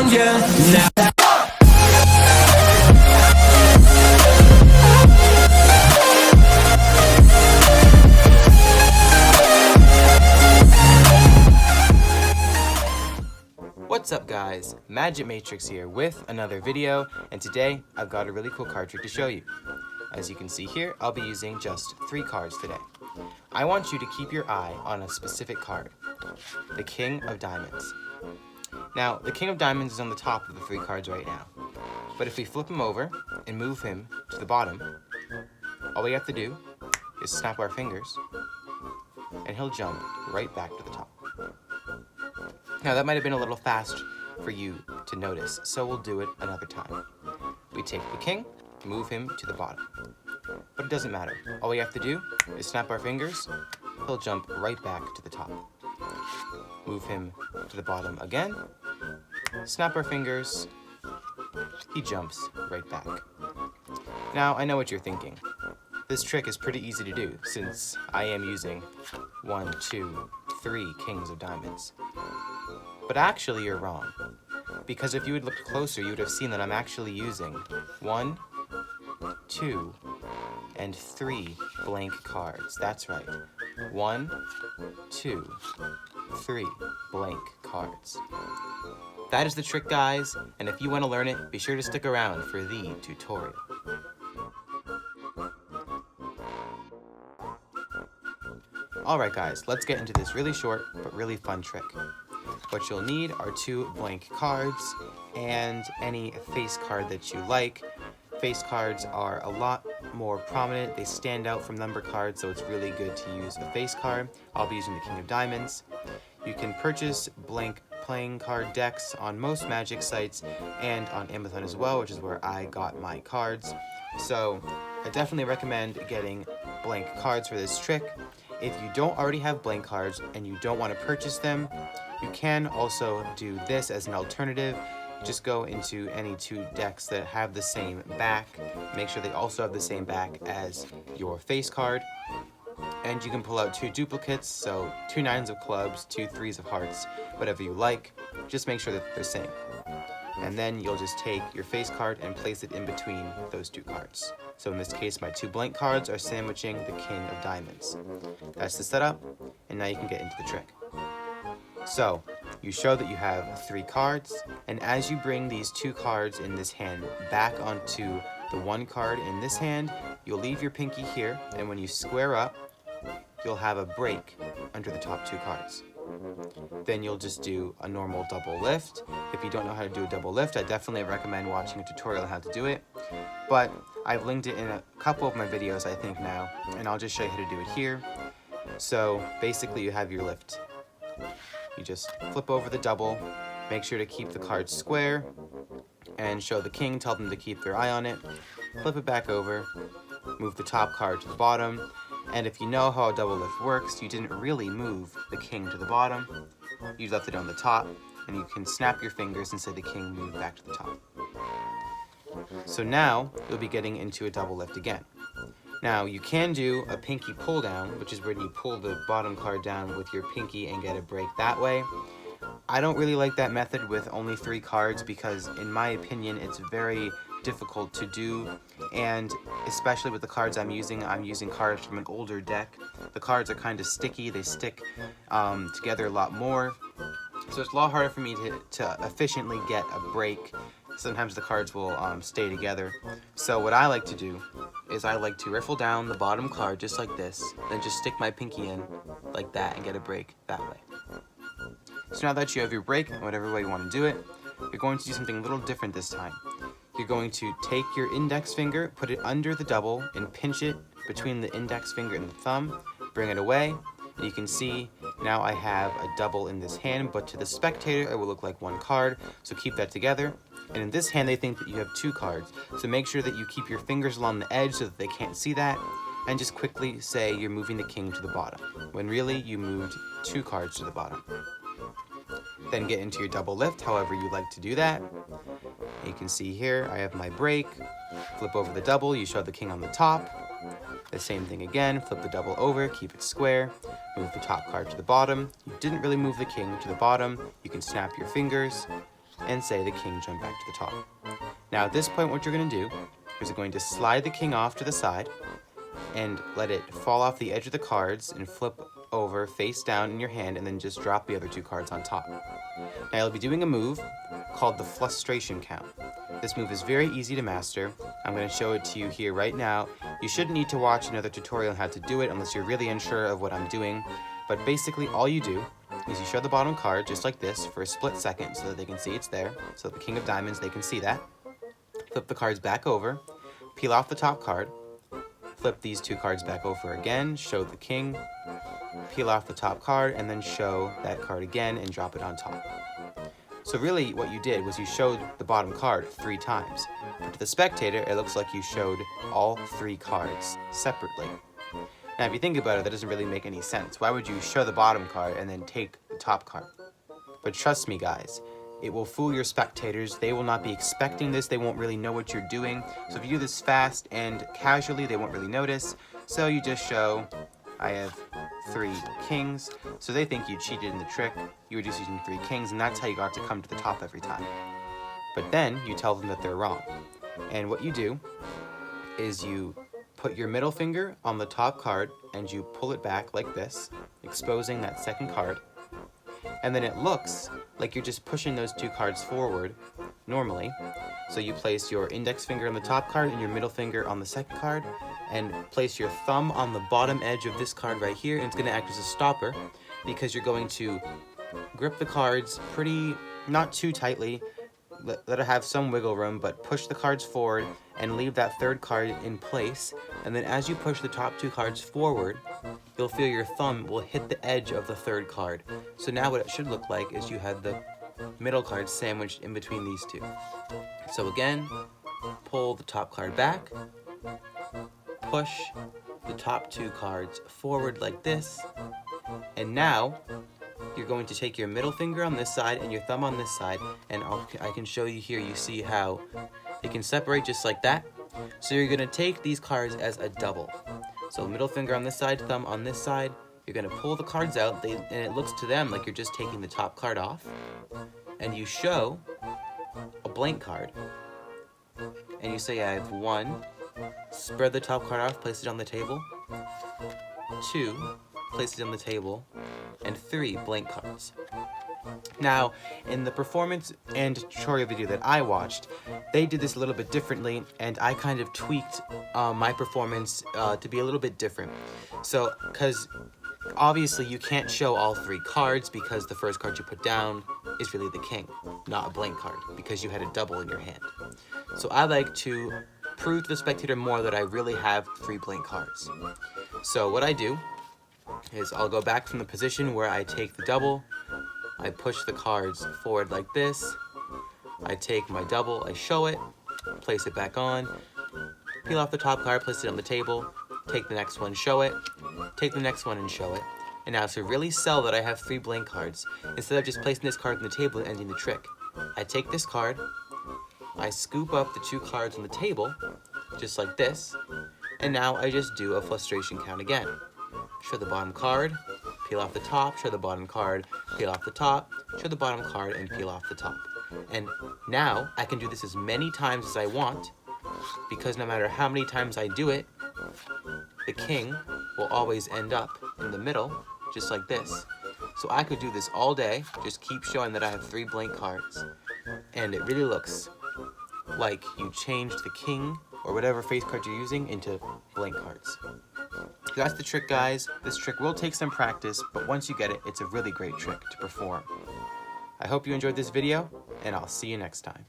around you now. What's up guys, Magic Matrix here with another video, and today I've got a really cool card trick to show you. As you can see here, I'll be using just 3 cards today. I want you to keep your eye on a specific card, the King of Diamonds. Now, the King of Diamonds is on the top of the 3 cards right now, but if we flip him over and move him to the bottom, all we have to do is snap our fingers and he'll jump right back to the top. Now that might have been a little fast for you to notice, so we'll do it another time. We take the king, move him to the bottom. But it doesn't matter. All we have to do is snap our fingers, he'll jump right back to the top. Move him to the bottom again, snap our fingers, he jumps right back. Now I know what you're thinking. This trick is pretty easy to do since I am using 1, 2, 3 kings of diamonds. But actually you're wrong, because if you had looked closer you would have seen that I'm actually using 1, 2, and 3 blank cards. That's right, 1, 2, 3 blank cards. That is the trick guys, and if you want to learn it, be sure to stick around for the tutorial. Alright guys, let's get into this really short but really fun trick. What you'll need are 2 blank cards and any face card that you like. Face cards are a lot more prominent. They stand out from number cards, so it's really good to use a face card. I'll be using the King of Diamonds. You can purchase blank playing card decks on most Magic sites and on Amazon as well, which is where I got my cards. So I definitely recommend getting blank cards for this trick. If you don't already have blank cards and you don't want to purchase them, you can also do this as an alternative. Just go into any 2 decks that have the same back. Make sure they also have the same back as your face card. And you can pull out 2 duplicates, so 2 9s of clubs, 2 3s of hearts, whatever you like. Just make sure that they're the same. And then you'll just take your face card and place it in between those 2 cards. So in this case, my 2 blank cards are sandwiching the King of Diamonds. That's the setup, and now you can get into the trick. So, you show that you have 3 cards, and as you bring these 2 cards in this hand back onto the 1 card in this hand, you'll leave your pinky here, and when you square up, you'll have a break under the top 2 cards. Then you'll just do a normal double lift. If you don't know how to do a double lift, I definitely recommend watching a tutorial on how to do it. But I've linked it in a couple of my videos, I think now, and I'll just show you how to do it here. So basically you have your lift. You just flip over the double, make sure to keep the cards square, and show the king, tell them to keep their eye on it. Flip it back over, move the top card to the bottom, and if you know how a double lift works, you didn't really move the king to the bottom, you left it on the top, and you can snap your fingers and say the king moved back to the top. So now, you'll be getting into a double lift again. Now, you can do a pinky pull down, which is when you pull the bottom card down with your pinky and get a break that way. I don't really like that method with only 3 cards because, in my opinion, it's very difficult to do, and especially with the cards I'm using cards from an older deck. The cards are kind of sticky, they stick together a lot more, so it's a lot harder for me to efficiently get a break. Sometimes the cards will stay together. So what I like to do is I like to riffle down the bottom card just like this, then just stick my pinky in like that and get a break that way. So now that you have your break, whatever way you want to do it, you're going to do something a little different this time. You're going to take your index finger, put it under the double, and pinch it between the index finger and the thumb, bring it away, and you can see now I have a double in this hand, but to the spectator it will look like 1 card, so keep that together. And in this hand they think that you have 2 cards, so make sure that you keep your fingers along the edge so that they can't see that, and just quickly say you're moving the king to the bottom, when really you moved 2 cards to the bottom. Then get into your double lift, however you like to do that. You can see here, I have my break, flip over the double, you show the king on the top. The same thing again, flip the double over, keep it square, move the top card to the bottom. You didn't really move the king to the bottom. You can snap your fingers, and say the king jumped back to the top. Now at this point, what you're going to do is you're going to slide the king off to the side and let it fall off the edge of the cards and flip over face down in your hand, and then just drop the other 2 cards on top. Now you'll be doing a move called the frustration count. This move is very easy to master. I'm going to show it to you here right now. You shouldn't need to watch another tutorial on how to do it unless you're really unsure of what I'm doing. But basically all you do is you show the bottom card just like this for a split second so that they can see it's there. So the king of diamonds, they can see that. Flip the cards back over, peel off the top card, flip these 2 cards back over again, show the king, peel off the top card, and then show that card again and drop it on top. So really what you did was you showed the bottom card 3 times. But to the spectator, it looks like you showed all 3 cards separately. Now if you think about it, that doesn't really make any sense. Why would you show the bottom card and then take the top card? But trust me guys, it will fool your spectators. They will not be expecting this. They won't really know what you're doing. So if you do this fast and casually, they won't really notice. So you just show, I have 3 kings. So they think you cheated in the trick. You were just using 3 kings, and that's how you got to come to the top every time. But then you tell them that they're wrong. And what you do is you put your middle finger on the top card and you pull it back like this, exposing that second card. And then it looks like you're just pushing those 2 cards forward normally. So you place your index finger on the top card and your middle finger on the second card, and place your thumb on the bottom edge of this card right here, and it's going to act as a stopper because you're going to grip the cards not too tightly, let it have some wiggle room, but push the cards forward and leave that 3rd card in place. And then as you push the top 2 cards forward, you'll feel your thumb will hit the edge of the 3rd card. So now what it should look like is you had the middle card sandwiched in between these 2. So again, pull the top card back, push the top 2 cards forward like this, and now you're going to take your middle finger on this side and your thumb on this side, and I can show you here. You see how they can separate just like that. So you're going to take these cards as a double. So middle finger on this side, thumb on this side. You're going to pull the cards out, and it looks to them like you're just taking the top card off. And you show a blank card. And you say, I have 1. Spread the top card off, place it on the table. 2, place it on the table. And 3, blank cards. Now, in the performance and tutorial video that I watched, they did this a little bit differently, and I kind of tweaked my performance to be a little bit different. So, because obviously you can't show all 3 cards because the first card you put down is really the king, not a blank card, because you had a double in your hand. So I like to prove to the spectator more that I really have 3 blank cards. So what I do is I'll go back from the position where I take the double, I push the cards forward like this, I take my double, I show it, place it back on, peel off the top card, place it on the table, take the next one, show it, take the next one and show it. And now to really sell that I have 3 blank cards, instead of just placing this card on the table and ending the trick, I take this card, I scoop up the 2 cards on the table, just like this, and now I just do a frustration count again. Show the bottom card, peel off the top, show the bottom card, peel off the top, show the bottom card, and peel off the top. And now I can do this as many times as I want, because no matter how many times I do it, the king will always end up in the middle, just like this. So I could do this all day, just keep showing that I have 3 blank cards, and it really looks like you changed the king or whatever face card you're using into blank cards. That's the trick, guys. This trick will take some practice, but once you get it, it's a really great trick to perform. I hope you enjoyed this video, and I'll see you next time.